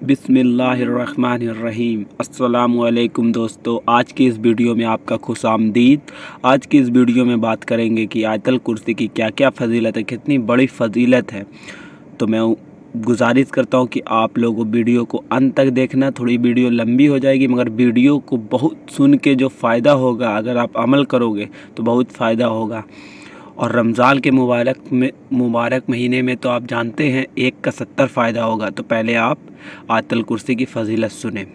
बिस्मिल्लाहिर्रहमानिर्रहीम। अस्सलामुअलैकुम दोस्तों, आज की इस वीडियो में आपका खुश आमदीद। आज की इस वीडियो में बात करेंगे कि आयतल कुर्सी की क्या क्या फ़जीलत है, कितनी बड़ी फ़जीलत है। तो मैं गुजारिश करता हूँ कि आप लोगों वीडियो को अंत तक देखना। थोड़ी वीडियो लंबी हो जाएगी मगर वीडियो को बहुत सुन के जो फ़ायदा होगा, अगर आप अमल करोगे तो बहुत फ़ायदा होगा। और रमज़ान के मुबारक महीने में तो आप जानते हैं 1 का 70 फ़ायदा होगा। तो पहले आप आयतल कुर्सी की फ़जीलत सुने।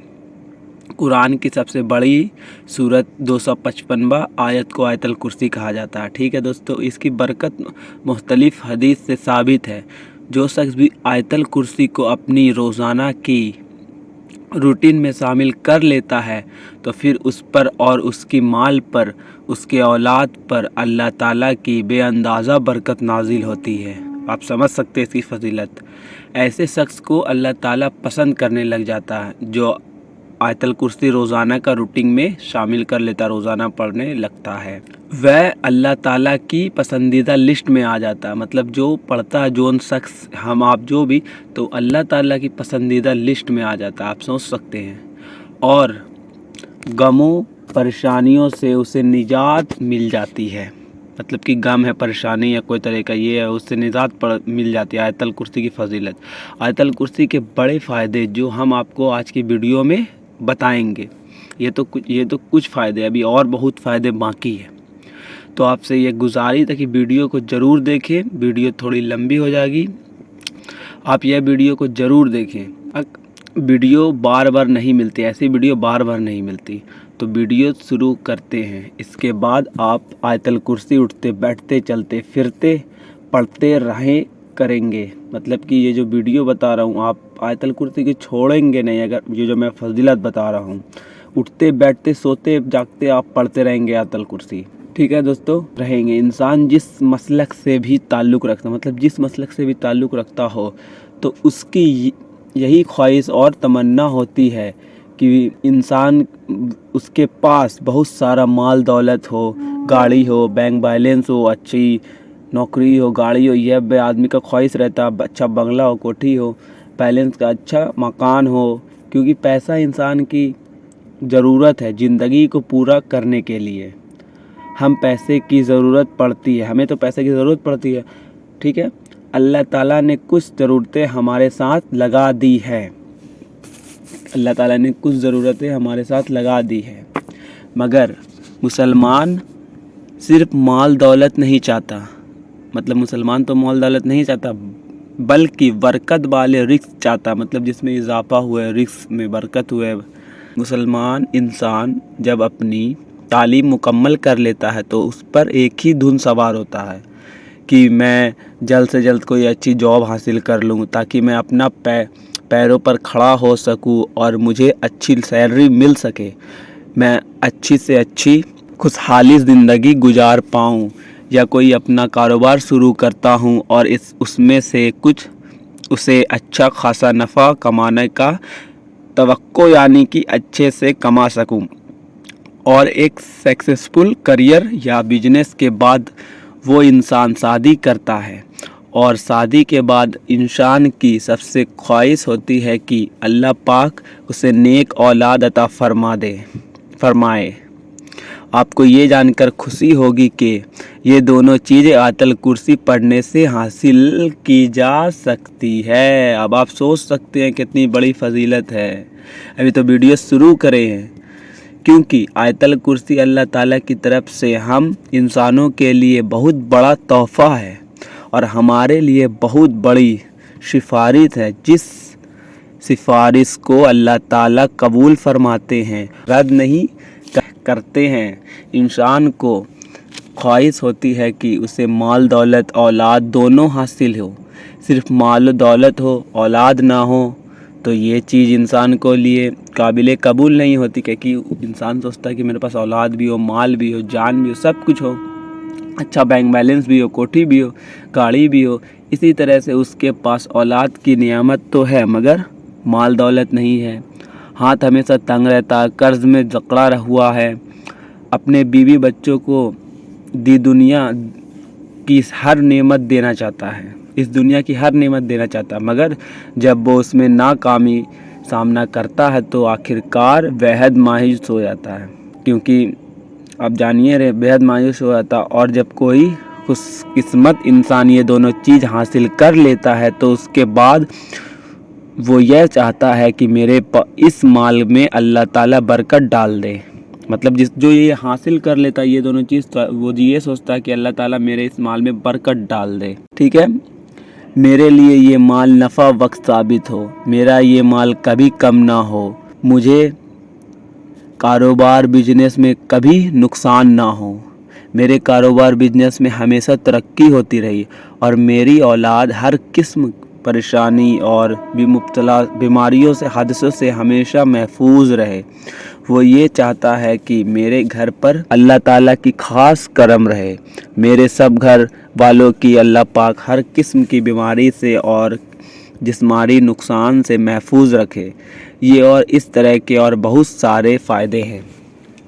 कुरान की सबसे बड़ी सूरत 255वां आयत को आयतल कुर्सी कहा जाता है। ठीक है दोस्तों, इसकी बरकत मुख्तलिफ़ हदीस से साबित है। जो शख्स भी आयतल कुर्सी को अपनी रोज़ाना की रूटीन में शामिल कर लेता है तो फिर उस पर और उसकी माल पर, उसके औलाद पर अल्लाह ताला की बेअंदाज़ा बरकत नाजिल होती है। आप समझ सकते हैं इसकी फ़जीलत। ऐसे शख्स को अल्लाह ताला पसंद करने लग जाता है जो आयतल कुर्सी रोज़ाना का रूटीन में शामिल कर लेता, रोज़ाना पढ़ने लगता है। वह अल्लाह ताला की पसंदीदा लिस्ट में आ जाता है। मतलब जो पढ़ता है, जो शख्स, हम आप जो भी, तो अल्लाह ताला की पसंदीदा लिस्ट में आ जाता है। आप सोच सकते हैं। और गमों परेशानियों से उसे निजात मिल जाती है। मतलब कि गम है, परेशानी या कोई तरह का ये है, उससे निजात मिल जाती है। आयतल कुर्सी की फ़जीलत, आयतल कुर्सी के बड़े फ़ायदे जो हम आपको आज की वीडियो में बताएंगे। ये तो कुछ फ़ायदे, अभी और बहुत फ़ायदे बाकी है। तो आपसे ये गुजारिश है कि वीडियो को ज़रूर देखें। वीडियो थोड़ी लंबी हो जाएगी, आप यह वीडियो को ज़रूर देखें। वीडियो बार बार नहीं मिलती, ऐसी वीडियो बार बार नहीं मिलती। तो वीडियो शुरू करते हैं। इसके बाद आप आयतल कुर्सी उठते बैठते चलते फिरते पढ़ते रहें करेंगे। मतलब कि ये जो वीडियो बता रहा हूँ, आप आयतल कुर्सी की छोड़ेंगे नहीं। अगर ये जो मैं फजीलत बता रहा हूँ, उठते बैठते सोते जागते आप पढ़ते रहेंगे आयतल कुर्सी। ठीक है दोस्तों, रहेंगे। इंसान जिस मसलक से भी ताल्लुक़ रखता, मतलब जिस मसलक से भी ताल्लुक़ रखता हो, तो उसकी यही ख्वाहिश और तमन्ना होती है कि इंसान, उसके पास बहुत सारा माल दौलत हो, गाड़ी हो, बैंक बैलेंस हो, अच्छी नौकरी हो, गाड़ी हो। यह आदमी का ख्वाहिश रहता है। अच्छा बंगला हो, कोठी हो, बैलेंस का अच्छा मकान हो। क्योंकि पैसा इंसान की ज़रूरत है ज़िंदगी को पूरा करने के लिए। हम पैसे की ज़रूरत पड़ती है, हमें तो पैसे की ज़रूरत पड़ती है। ठीक है, अल्लाह ताला ने कुछ ज़रूरतें हमारे साथ लगा दी है। अल्लाह ताला ने कुछ ज़रूरतें हमारे साथ लगा दी है। मगर मुसलमान सिर्फ माल दौलत नहीं चाहता। मतलब मुसलमान तो माल दौलत नहीं चाहता, बल्कि बरकत वाले रिस्क चाहता। मतलब जिसमें इजाफा हुआ है, रिस्क में बरकत हुआ है। मुसलमान इंसान जब अपनी तालीम मुकम्मल कर लेता है तो उस पर एक ही धुन सवार होता है कि मैं जल्द से जल्द कोई अच्छी जॉब हासिल कर लूँ ताकि मैं अपना पैरों पर खड़ा हो सकूँ और मुझे अच्छी सैलरी मिल सके, मैं अच्छी से अच्छी खुशहाली ज़िंदगी गुजार पाऊँ। या कोई अपना कारोबार शुरू करता हूँ और उसमें से कुछ उसे अच्छा खासा नफ़ा कमाने का तवक्को, यानी कि अच्छे से कमा सकूँ। और एक सक्सेसफुल करियर या बिजनेस के बाद वो इंसान शादी करता है। और शादी के बाद इंसान की सबसे ख्वाहिश होती है कि अल्लाह पाक उसे नेक औलाद अता फरमाए। आपको ये जानकर खुशी होगी कि ये दोनों चीज़ें आयतल कुर्सी पढ़ने से हासिल की जा सकती है। अब आप सोच सकते हैं कितनी बड़ी फ़जीलत है। अभी तो वीडियो शुरू करे हैं, क्योंकि आयतल कुर्सी अल्लाह ताला की तरफ से हम इंसानों के लिए बहुत बड़ा तोहफ़ा है और हमारे लिए बहुत बड़ी सिफारिश है। जिस सिफारिश को अल्लाह ताला कबूल फरमाते हैं, रद्द नहीं करते हैं। इंसान को ख्वाहिश होती है कि उसे माल दौलत औलाद दोनों हासिल हो। सिर्फ माल दौलत हो, औलाद ना हो, तो ये चीज़ इंसान को लिए काबिल कबूल नहीं होती। क्योंकि इंसान सोचता है कि मेरे पास औलाद भी हो, माल भी हो, जान भी हो, सब कुछ हो, अच्छा बैंक बैलेंस भी हो, कोठी भी हो, गाड़ी भी हो। इसी तरह से उसके पास औलाद की नियामत तो है मगर माल दौलत नहीं है। हाथ हमेशा तंग रहता है, कर्ज में जकड़ा हुआ है। अपने बीवी बच्चों को दी दुनिया की हर नेमत देना चाहता है, इस दुनिया की हर नेमत देना चाहता है, मगर जब वो उसमें नाकामी सामना करता है तो आखिरकार बेहद मायूस हो जाता है, क्योंकि आप जानिए रहे बेहद मायूस हो जाता। और जब कोई खुशकिस्मत इंसान ये दोनों चीज़ हासिल कर लेता है तो उसके बाद वो यह चाहता है कि मेरे इस माल में अल्लाह ताला बरकत डाल दे। मतलब जो ये हासिल कर लेता है ये दोनों चीज़, तो वो ये सोचता है कि अल्लाह ताला मेरे इस माल में बरकत डाल दे, ठीक है। मेरे लिए ये माल नफ़ा वक्त साबित हो, मेरा ये माल कभी कम ना हो, मुझे कारोबार बिजनेस में कभी नुकसान ना हो, मेरे कारोबार बिजनेस में हमेशा तरक्की होती रही और मेरी औलाद हर किस्म परेशानी और मुब्तला बीमारियों से हादसों से हमेशा महफूज रहे। वो ये चाहता है कि मेरे घर पर अल्लाह ताला की ख़ास करम रहे, मेरे सब घर वालों की अल्लाह पाक हर किस्म की बीमारी से और जिस्मानी नुकसान से महफूज रखे। ये और इस तरह के और बहुत सारे फ़ायदे हैं।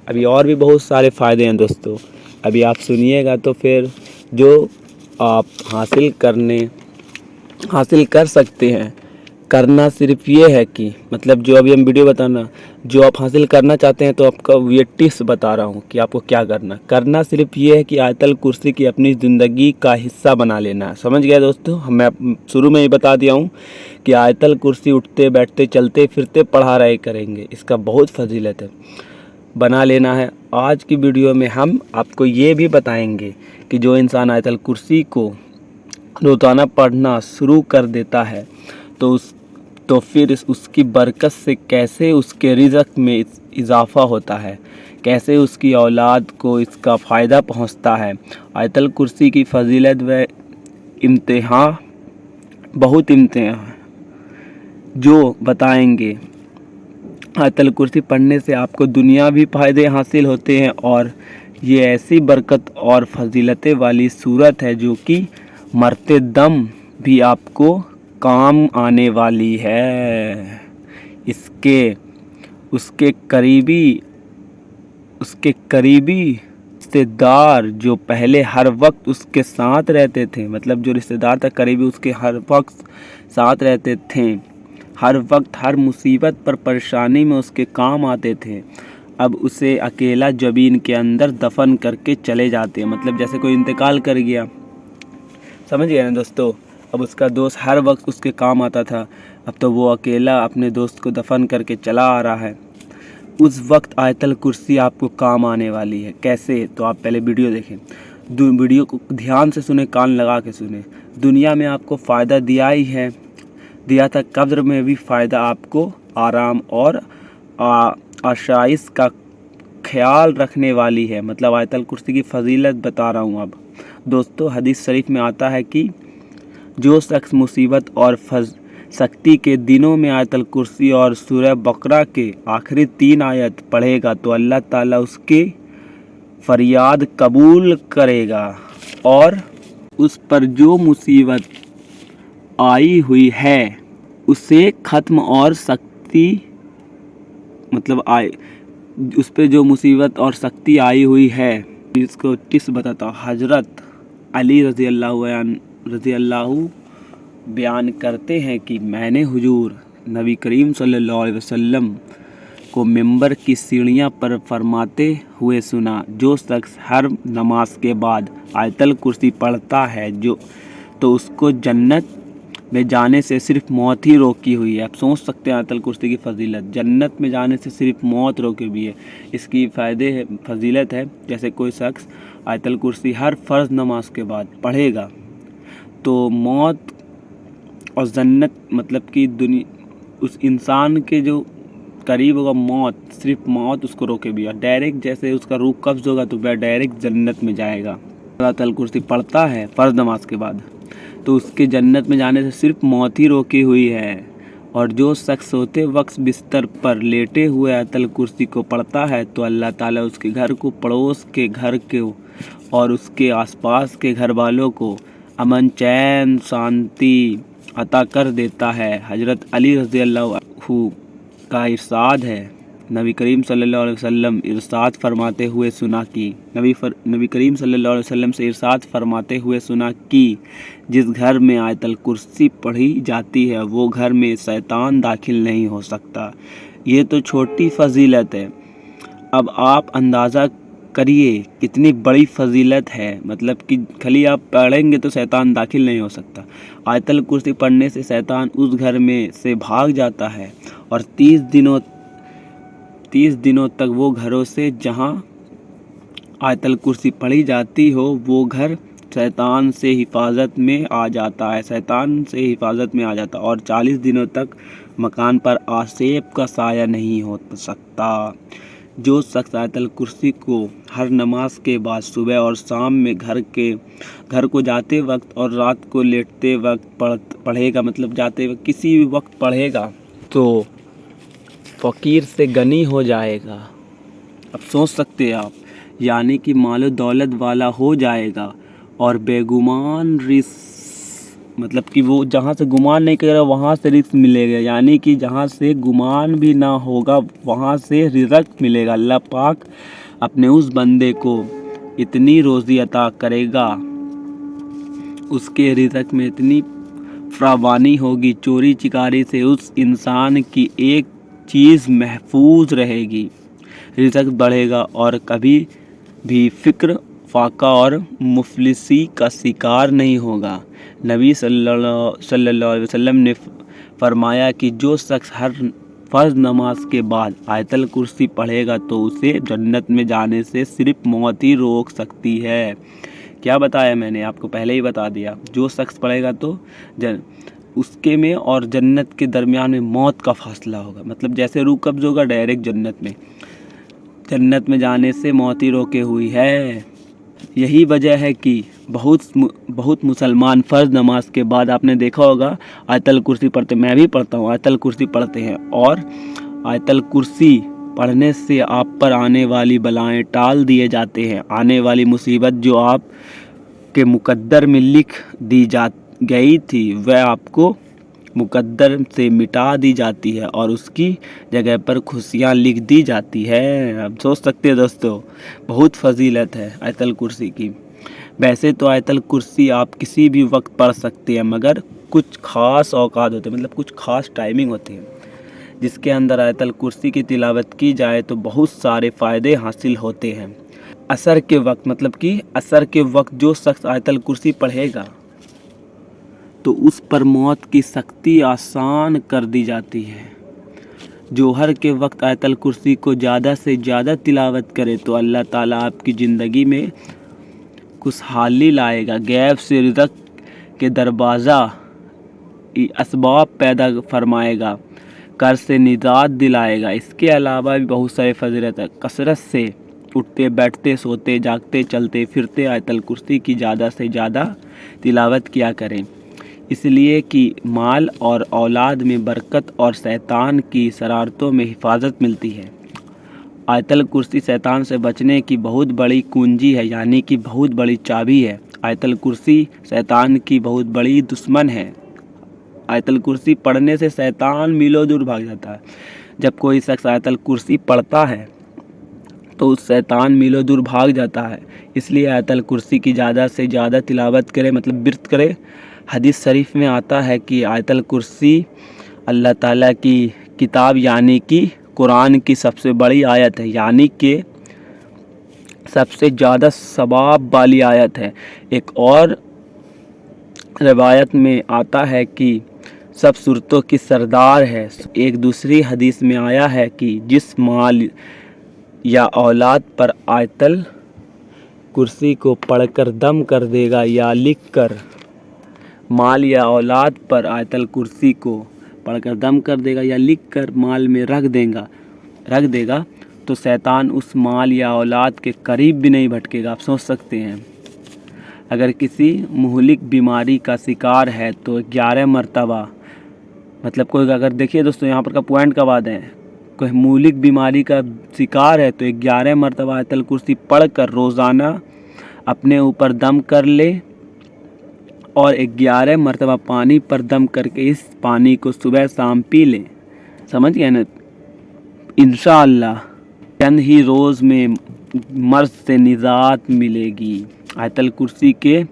अभी और भी बहुत सारे फ़ायदे हैं दोस्तों, अभी आप सुनिएगा तो फिर जो आप हासिल कर सकते हैं। करना सिर्फ ये है कि मतलब जो अभी हम वीडियो बताना जो आप हासिल करना चाहते हैं, तो आपका ये टिप्स बता रहा हूँ कि आपको क्या करना सिर्फ ये है कि आयतल कुर्सी की अपनी ज़िंदगी का हिस्सा बना लेना है। समझ गया दोस्तों, मैं शुरू में ही बता दिया हूँ कि आयतल कुर्सी उठते बैठते चलते फिरते पढ़ा रहे करेंगे, इसका बहुत फजीलत है, बना लेना है। आज की वीडियो में हम आपको ये भी बताएंगे कि जो इंसान आयतल कुर्सी को रोज़ाना पढ़ना शुरू कर देता है तो फिर उसकी बरकत से कैसे उसके रिज़्क़ में इजाफ़ा होता है, कैसे उसकी औलाद को इसका फ़ायदा पहुंचता है। आयतल कुर्सी की फजीलत व बहुत इम्तिहान जो बताएंगे। आयतल कुर्सी पढ़ने से आपको दुनियावी फ़ायदे हासिल होते हैं और ये ऐसी बरकत और फजीलतें वाली सूरत है जो कि मरते दम भी आपको काम आने वाली है। उसके करीबी रिश्तेदार जो पहले हर वक्त उसके साथ रहते थे, मतलब जो रिश्तेदार था करीबी उसके हर वक्त साथ रहते थे, हर वक्त हर मुसीबत पर परेशानी में उसके काम आते थे, अब उसे अकेला ज़मीन के अंदर दफन करके चले जाते हैं। मतलब जैसे कोई इंतकाल कर गया, समझ गए ना दोस्तों। अब उसका दोस्त हर वक्त उसके काम आता था, अब तो वो अकेला अपने दोस्त को दफन करके चला आ रहा है। उस वक्त आयतल कुर्सी आपको काम आने वाली है। कैसे? तो आप पहले वीडियो देखें, वीडियो को ध्यान से सुने, कान लगा के सुने। दुनिया में आपको फ़ायदा दिया था, कब्र में भी फ़ायदा आपको आराम और आशाइश का ख्याल रखने वाली है। मतलब आयतल कुर्सी की फजीलत बता रहा हूँ। अब दोस्तों हदीस शरीफ में आता है कि जो शख्स मुसीबत और सख्ती के दिनों में आयतल कुर्सी और सूरह बकरा के आखिरी 3 आयत पढ़ेगा तो अल्लाह ताला उसकी फरियाद कबूल करेगा और उस पर जो मुसीबत आई हुई है उसे ख़त्म और सख्ती उस पर जो मुसीबत और सख्ती आई हुई है, इसको टिप्स बताता हूँ। हज़रत अली रज़ी अल्लाह बयान करते हैं कि मैंने हुजूर नबी करीम सल्लल्लाहु अलैहि वसल्लम को मिंबर की सीढ़ियाँ पर फरमाते हुए सुना, जो शख्स हर नमाज के बाद आयतल कुर्सी पढ़ता है तो उसको जन्नत में जाने से सिर्फ मौत ही रोकी हुई है। आप सोच सकते हैं आयतल कुर्सी की फजीलत, जन्नत में जाने से सिर्फ मौत रोकी हुई है। इसकी फजीलत है, जैसे कोई शख्स आयतल कुर्सी हर फ़र्ज नमाज के बाद पढ़ेगा तो मौत और जन्नत मतलब कि उस इंसान के जो करीब होगा सिर्फ मौत उसको रोके भी, और डायरेक्ट जैसे उसका रूह कब्ज़ होगा तो वह डायरेक्ट जन्नत में जाएगा। आयतल कुर्सी पढ़ता है फ़र्ज नमाज के बाद तो उसके जन्नत में जाने से सिर्फ मौत ही रोकी हुई है। और जो शख्स सोते वक्त बिस्तर पर लेटे हुए आयतल कुर्सी को पढ़ता है तो अल्लाह ताला उसके घर को, पड़ोस के घर को और उसके आसपास के घर वालों को अमन, चैन, शांति अता कर देता है। हज़रत अली रज़ी अल्लाह अन्हु का इरशाद है नबी करीम सल्लल्लाहु अलैहि वसल्लम इरशाद फरमाते हुए सुना कि नबी करीम सल्लल्लाहु अलैहि वसल्लम से इरशाद फरमाते हुए सुना कि जिस घर में आयतल कुर्सी पढ़ी जाती है वो घर में शैतान दाखिल नहीं हो सकता। ये तो छोटी फजीलत है, अब आप अंदाज़ा करिए कितनी बड़ी फजीलत है। मतलब कि खाली आप पढ़ेंगे तो शैतान दाखिल नहीं हो सकता। आयतल कुर्सी पढ़ने से शैतान उस घर में से भाग जाता है और 30 दिनों तक वो घरों से जहाँ आयतल कुर्सी पढ़ी जाती हो वो घर शैतान से हिफाजत में आ जाता है और 40 दिनों तक मकान पर आसेब का साया नहीं हो सकता। जो शख्स आयतल कुर्सी को हर नमाज के बाद सुबह और शाम में घर को जाते वक्त और रात को लेटते वक्त पढ़ेगा, मतलब जाते वक्त किसी भी वक्त पढ़ेगा तो फ़कीर से गनी हो जाएगा। अब सोच सकते हैं आप, यानी कि मालो दौलत वाला हो जाएगा और बेगुमान मतलब कि वो जहाँ से गुमान नहीं करेगा वहाँ से रिज़्क़ मिलेगा, यानी कि जहाँ से गुमान भी ना होगा वहाँ से रिज़्क़ मिलेगा। अल्लाह पाक अपने उस बंदे को इतनी रोज़ी अता करेगा, उसके रिज़्क़ में इतनी फरावानी होगी, चोरी चिकारी से उस इंसान की एक चीज़ महफूज रहेगी, रिज़्क़ बढ़ेगा और कभी भी फ़िक्र फाका और मुफलिसी का शिकार नहीं होगा। नबी सल्लल्लाहु अलैहि वसल्लम ने फरमाया कि जो शख्स हर फ़र्ज़ नमाज के बाद आयतल कुर्सी पढ़ेगा तो उसे जन्नत में जाने से सिर्फ मौत ही रोक सकती है। क्या बताया मैंने आपको, पहले ही बता दिया। जो शख्स पढ़ेगा तो उसके में और जन्नत के दरमियान में मौत का फासला होगा, मतलब जैसे रूह कब्ज़ होगा डायरेक्ट जन्नत में जाने से मौत ही रोके हुई है। यही वजह है कि बहुत मुसलमान फ़र्ज़ नमाज के बाद आपने देखा होगा आयतल कुर्सी पढ़ते, मैं भी पढ़ता हूँ, आयतल कुर्सी पढ़ते हैं। और आयतल कुर्सी पढ़ने से आप पर आने वाली बलाएं टाल दिए जाते हैं। आने वाली मुसीबत जो आप के मुकद्दर में लिख दी गई थी वह आपको मुकद्दर से मिटा दी जाती है और उसकी जगह पर खुशियाँ लिख दी जाती है। अब सोच सकते हैं दोस्तों, बहुत फजीलत है आयतल कुर्सी की। वैसे तो आयतल कुर्सी आप किसी भी वक्त पढ़ सकते हैं, मगर कुछ ख़ास औकात होते हैं, मतलब कुछ ख़ास टाइमिंग होते हैं जिसके अंदर आयतल कुर्सी की तिलावत की जाए तो बहुत सारे फ़ायदे हासिल होते हैं। असर के वक्त, मतलब कि असर के वक्त जो शख्स आयतल कुर्सी पढ़ेगा तो उस पर मौत की सख्ती आसान कर दी जाती है। जोहर के वक्त आयतल कुर्सी को ज़्यादा से ज़्यादा तिलावत करे तो अल्लाह ताला आपकी ज़िंदगी में खुशहाली लाएगा, गैब से रिज़्क़ के दरवाज़ा असबाब पैदा फरमाएगा, कर्ज से निजात दिलाएगा। इसके अलावा भी बहुत सारे फजीलत है। कसरत से उठते बैठते सोते जागते चलते फिरते आयतल कुर्सी की ज़्यादा से ज़्यादा तिलावत किया करें, इसलिए कि माल और औलाद में बरकत और शैतान की शरारतों में हिफाजत मिलती है। आयतल कुर्सी शैतान से बचने की बहुत बड़ी कुंजी है, यानी कि बहुत बड़ी चाबी है। आयतल कुर्सी शैतान की बहुत बड़ी दुश्मन है। आयतल कुर्सी पढ़ने से शैतान मीलों दूर भाग जाता है। जब कोई शख्स आयतल कुर्सी पढ़ता है तो उस शैतान मीलों दूर भाग जाता है। इसलिए आयतल कुर्सी की ज़्यादा से ज़्यादा तिलावत करे, मतलब विर्द करे। हदीस शरीफ में आता है कि आयतल कुर्सी अल्लाह ताला की किताब यानी कि कुरान की सबसे बड़ी आयत है, यानी कि सबसे ज़्यादा सवाब वाली आयत है। एक और रिवायत में आता है कि सब सूरतों की सरदार है। एक दूसरी हदीस में आया है कि जिस माल या औलाद पर आयतल कुर्सी को पढ़कर दम कर देगा या लिख कर, माल या औलाद पर आयतल कुर्सी को पढ़कर दम कर देगा या लिख कर माल में रख देगा तो शैतान उस माल या औलाद के करीब भी नहीं भटकेगा। आप सोच सकते हैं, अगर किसी मुहलिक बीमारी का शिकार है तो 11 मरतबा, मतलब कोई अगर देखिए दोस्तों यहाँ पर का पॉइंट का बात है, कोई मुहलिक बीमारी का शिकार है तो 11 मरतबा आयतल कुर्सी पढ़कर रोज़ाना अपने ऊपर दम कर ले और 11 मरतबा पानी पर दम करके इस पानी को सुबह शाम पी ले। समझ गए ना? इंशाअल्लाह चंद ही रोज़ में मर्ज से निजात मिलेगी। आयतल कुर्सी के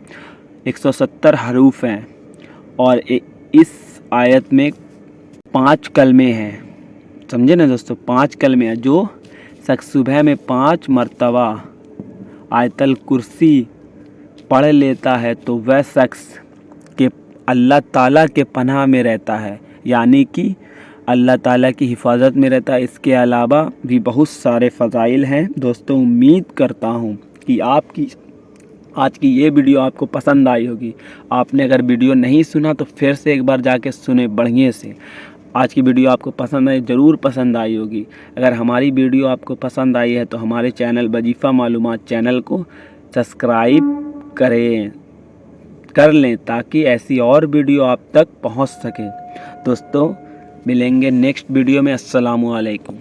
170 हरूफ हैं और इस आयत में 5 कलमे हैं। समझे ना दोस्तों, 5 कलमे हैं। जो शख्स सुबह में 5 मरतबा आयतल कुर्सी पढ़ लेता है तो वह शख्स के अल्लाह ताला के पनाह में रहता है, यानी कि अल्लाह ताला की हिफाजत में रहता है। इसके अलावा भी बहुत सारे फ़ज़ाइल हैं। दोस्तों उम्मीद करता हूँ कि आपकी आज की ये वीडियो आपको पसंद आई होगी। आपने अगर वीडियो नहीं सुना तो फिर से एक बार जाके सुने बढ़िया से। आज की वीडियो आपको पसंद आई, ज़रूर पसंद आई होगी। अगर हमारी वीडियो आपको पसंद आई है तो हमारे चैनल वजीफ़ा मालूमात चैनल को सब्सक्राइब कर लें ताकि ऐसी और वीडियो आप तक पहुंच सके। दोस्तों मिलेंगे नेक्स्ट वीडियो में। अस्सलामु अलैकुम।